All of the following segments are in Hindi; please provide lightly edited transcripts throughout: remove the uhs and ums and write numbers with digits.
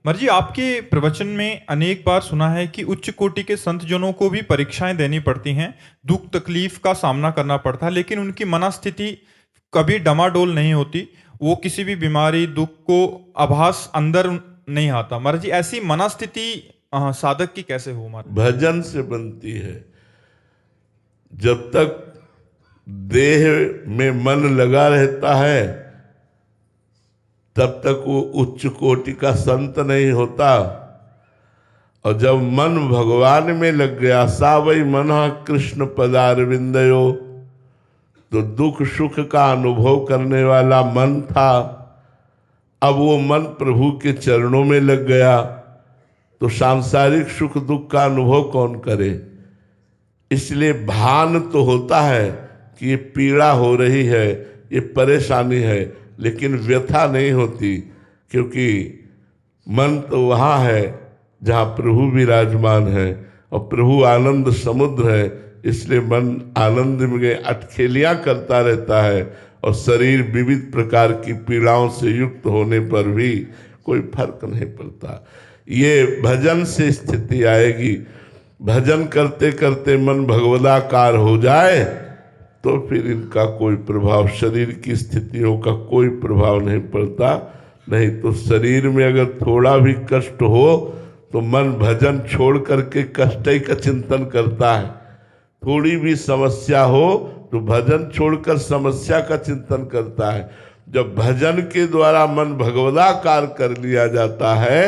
मर जी, आपके प्रवचन में अनेक बार सुना है कि उच्च कोटि के संत जनों को भी परीक्षाएं देनी पड़ती हैं, दुख तकलीफ का सामना करना पड़ता है, लेकिन उनकी मनस्थिति कभी डमाडोल नहीं होती। वो किसी भी बीमारी दुख को आभास अंदर नहीं आता। मर जी, ऐसी मनस्थिति साधक की कैसे हो? मर भजन से बनती है। जब तक देह में मन लगा रहता है तब तक वो उच्च कोटि का संत नहीं होता। और जब मन भगवान में लग गया, सा वही मना कृष्ण पदारविंदयो, तो दुख सुख का अनुभव करने वाला मन था। अब वो मन प्रभु के चरणों में लग गया तो सांसारिक सुख दुख का अनुभव कौन करे। इसलिए भान तो होता है कि ये पीड़ा हो रही है, ये परेशानी है, लेकिन व्यथा नहीं होती, क्योंकि मन तो वहाँ है जहाँ प्रभु विराजमान है और प्रभु आनंद समुद्र है। इसलिए मन आनंद में अटखेलियाँ करता रहता है और शरीर विविध प्रकार की पीड़ाओं से युक्त होने पर भी कोई फर्क नहीं पड़ता। ये भजन से स्थिति आएगी। भजन करते करते मन भगवदाकार हो जाए तो फिर इनका कोई प्रभाव, शरीर की स्थितियों का कोई प्रभाव नहीं पड़ता। नहीं तो शरीर में अगर थोड़ा भी कष्ट हो तो मन भजन छोड़ करके कष्ट ही का चिंतन करता है। थोड़ी भी समस्या हो तो भजन छोड़कर समस्या का चिंतन करता है। जब भजन के द्वारा मन भगवदाकार कर लिया जाता है,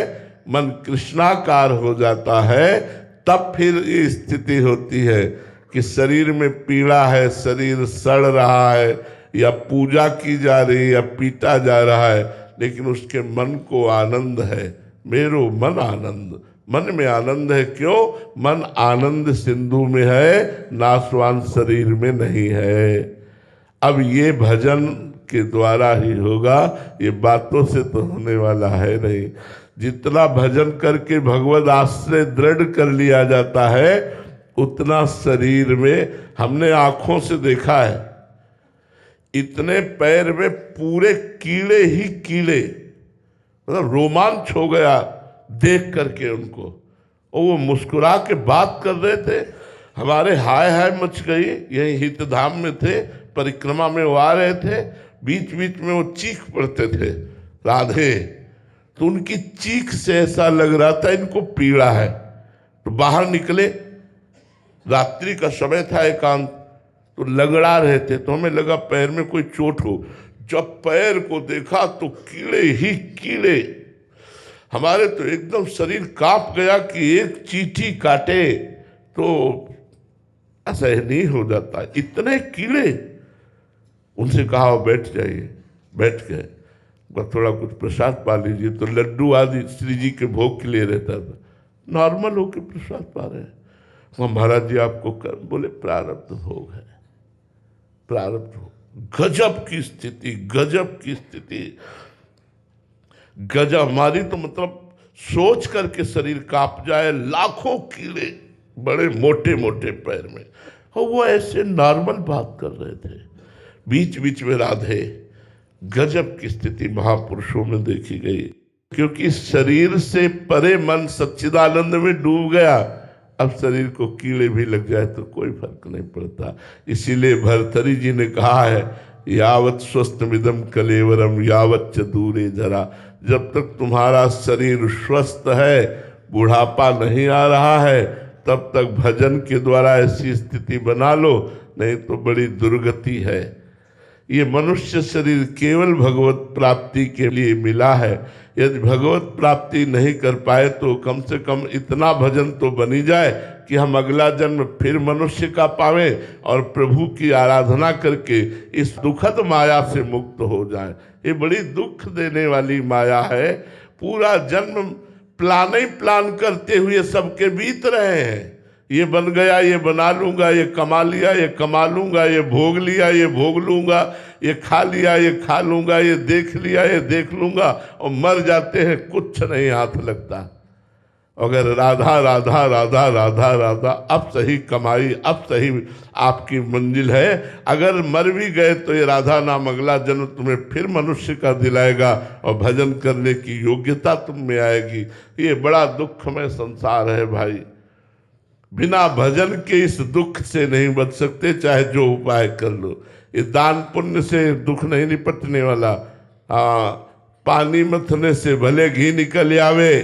मन कृष्णाकार हो जाता है, तब फिर ये स्थिति होती है कि शरीर में पीड़ा है, शरीर सड़ रहा है, या पूजा की जा रही है या पीटा जा रहा है, लेकिन उसके मन को आनंद है। मेरो मन आनंद, मन में आनंद है। क्यों? मन आनंद सिंधु में है, नाशवान शरीर में नहीं है। अब ये भजन के द्वारा ही होगा, ये बातों से तो होने वाला है नहीं। जितना भजन करके भगवद आश्रय दृढ़ कर लिया जाता है, उतना शरीर में, हमने आंखों से देखा है, इतने पैर में पूरे कीड़े ही कीड़े, मतलब रोमांच हो गया देख करके उनको। और वो मुस्कुरा के बात कर रहे थे, हमारे हाय हाय मच गई। यही हितधाम में थे, परिक्रमा में वो आ रहे थे, बीच बीच में वो चीख पड़ते थे राधे, तो उनकी चीख से ऐसा लग रहा था इनको पीड़ा है। तो बाहर निकले, रात्रि का समय था, एकांत, तो लगड़ा रहे थे, तो हमें लगा पैर में कोई चोट हो। जब पैर को देखा तो कीड़े ही कीड़े, हमारे तो एकदम शरीर कांप गया कि एक चींटी काटे तो असहनीय हो जाता, इतने कीड़े। उनसे कहा बैठ जाइए, बैठ गए। थोड़ा कुछ प्रसाद पा लीजिए, तो लड्डू आदि श्री जी के भोग के लिए रहता था। नॉर्मल होके प्रसाद पा रहे हैं। वहाँ महाराज जी आपको कर, बोले प्रारब्ध भोग है, प्रारब्ध भोग। गजब की स्थिति, गजब की स्थिति, गजब। हमारी तो मतलब सोच करके शरीर कांप जाए, लाखों कीड़े बड़े मोटे मोटे पैर में, और वो ऐसे नॉर्मल बात कर रहे थे। बीच बीच में राधे, गजब की स्थिति महापुरुषों में देखी गई। क्योंकि शरीर से परे मन सच्चिदानंद में डूब गया। अब शरीर को कीड़े भी लग जाए तो कोई फर्क नहीं पड़ता। इसीलिए भर्तरी जी ने कहा है, यावत स्वस्थ मिदम कलेवरम यावत च दूरे जरा। जब तक तुम्हारा शरीर स्वस्थ है, बुढ़ापा नहीं आ रहा है, तब तक भजन के द्वारा ऐसी स्थिति बना लो, नहीं तो बड़ी दुर्गति है। ये मनुष्य शरीर केवल भगवत प्राप्ति के लिए मिला है। यदि भगवत प्राप्ति नहीं कर पाए तो कम से कम इतना भजन तो बनी जाए कि हम अगला जन्म फिर मनुष्य का पावें और प्रभु की आराधना करके इस दुखद माया से मुक्त हो जाए। ये बड़ी दुख देने वाली माया है। पूरा जन्म प्लान ही प्लान करते हुए सबके बीत रहे हैं। ये बन गया, ये बना लूंगा, ये कमा लिया, ये कमा लूंगा, ये भोग लिया, ये भोग लूंगा, ये खा लिया, ये खा लूंगा, ये देख लिया, ये देख लूंगा, और मर जाते हैं, कुछ नहीं हाथ लगता। अगर राधा राधा राधा राधा राधा, अब सही कमाई, अब सही आपकी मंजिल है। अगर मर भी गए तो ये राधा नाम अगला जन्म तुम्हें फिर मनुष्य का दिलाएगा और भजन करने की योग्यता तुम में आएगी। ये बड़ा दुखमय संसार है भाई, बिना भजन के इस दुख से नहीं बच सकते, चाहे जो उपाय कर लो। ये दान पुण्य से दुख नहीं निपटने वाला। हाँ, पानी मथने से भले घी निकल आवे,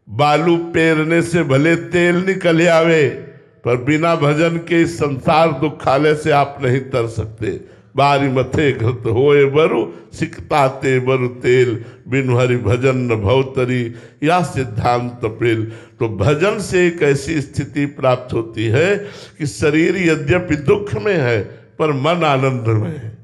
बालू पेरने से भले तेल निकल आवे, पर बिना भजन के इस संसार दुखालय से आप नहीं तर सकते। बारी मथे घृत होए बरु, सिकताते बरु तेल, बिनु हरि भजन न भवतरी, या सिद्धांत पेल। तो भजन से एक ऐसी स्थिति प्राप्त होती है कि शरीर यद्यपि दुख में है पर मन आनंद में है।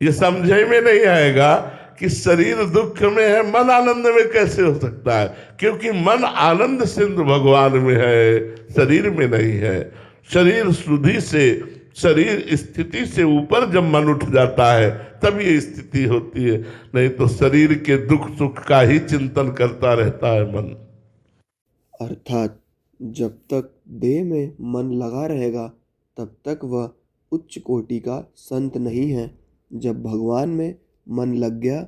ये समझे में नहीं आएगा कि शरीर दुख में है, मन आनंद में कैसे हो सकता है, क्योंकि मन आनंद सिंधु भगवान में है, शरीर में नहीं है। शरीर शुद्धि से, शरीर स्थिति से ऊपर जब मन उठ जाता है तब ये स्थिति होती है, नहीं तो शरीर के दुख सुख का ही चिंतन करता रहता है मन। अर्थात जब तक देह में मन लगा रहेगा तब तक वह उच्च कोटि का संत नहीं है। जब भगवान में मन लग गया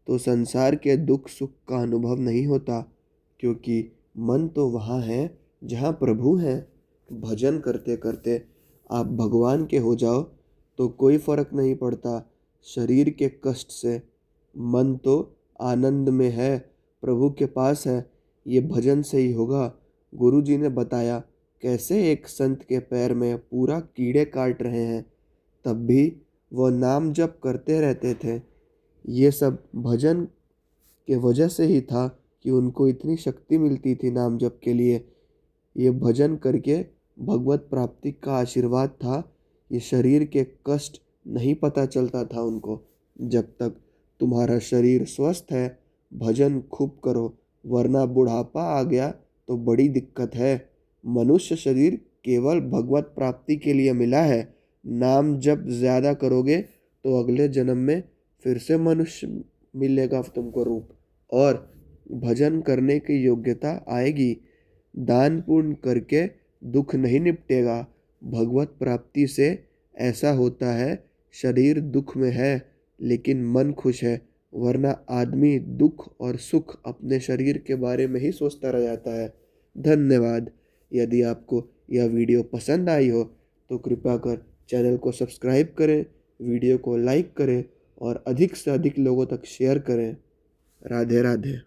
तो संसार के दुख सुख का अनुभव नहीं होता, क्योंकि मन तो वहाँ है जहाँ प्रभु हैं। भजन करते करते आप भगवान के हो जाओ तो कोई फर्क नहीं पड़ता शरीर के कष्ट से। मन तो आनंद में है, प्रभु के पास है। ये भजन से ही होगा। गुरु जी ने बताया कैसे एक संत के पैर में पूरा कीड़े काट रहे हैं, तब भी वो नाम जप करते रहते थे। ये सब भजन के वजह से ही था कि उनको इतनी शक्ति मिलती थी नाम जप के लिए। ये भजन करके भगवत प्राप्ति का आशीर्वाद था। ये शरीर के कष्ट नहीं पता चलता था उनको। जब तक तुम्हारा शरीर स्वस्थ है भजन खूब करो, वरना बुढ़ापा आ गया तो बड़ी दिक्कत है। मनुष्य शरीर केवल भगवत प्राप्ति के लिए मिला है। नाम जब ज़्यादा करोगे तो अगले जन्म में फिर से मनुष्य मिलेगा तुमको रूप, और भजन करने की योग्यता आएगी। दान पुण्य करके दुख नहीं निपटेगा। भगवत प्राप्ति से ऐसा होता है, शरीर दुख में है लेकिन मन खुश है, वरना आदमी दुख और सुख अपने शरीर के बारे में ही सोचता रह जाता है। धन्यवाद। यदि आपको यह वीडियो पसंद आई हो तो कृपया कर चैनल को सब्सक्राइब करें, वीडियो को लाइक करें और अधिक से अधिक लोगों तक शेयर करें। राधे राधे।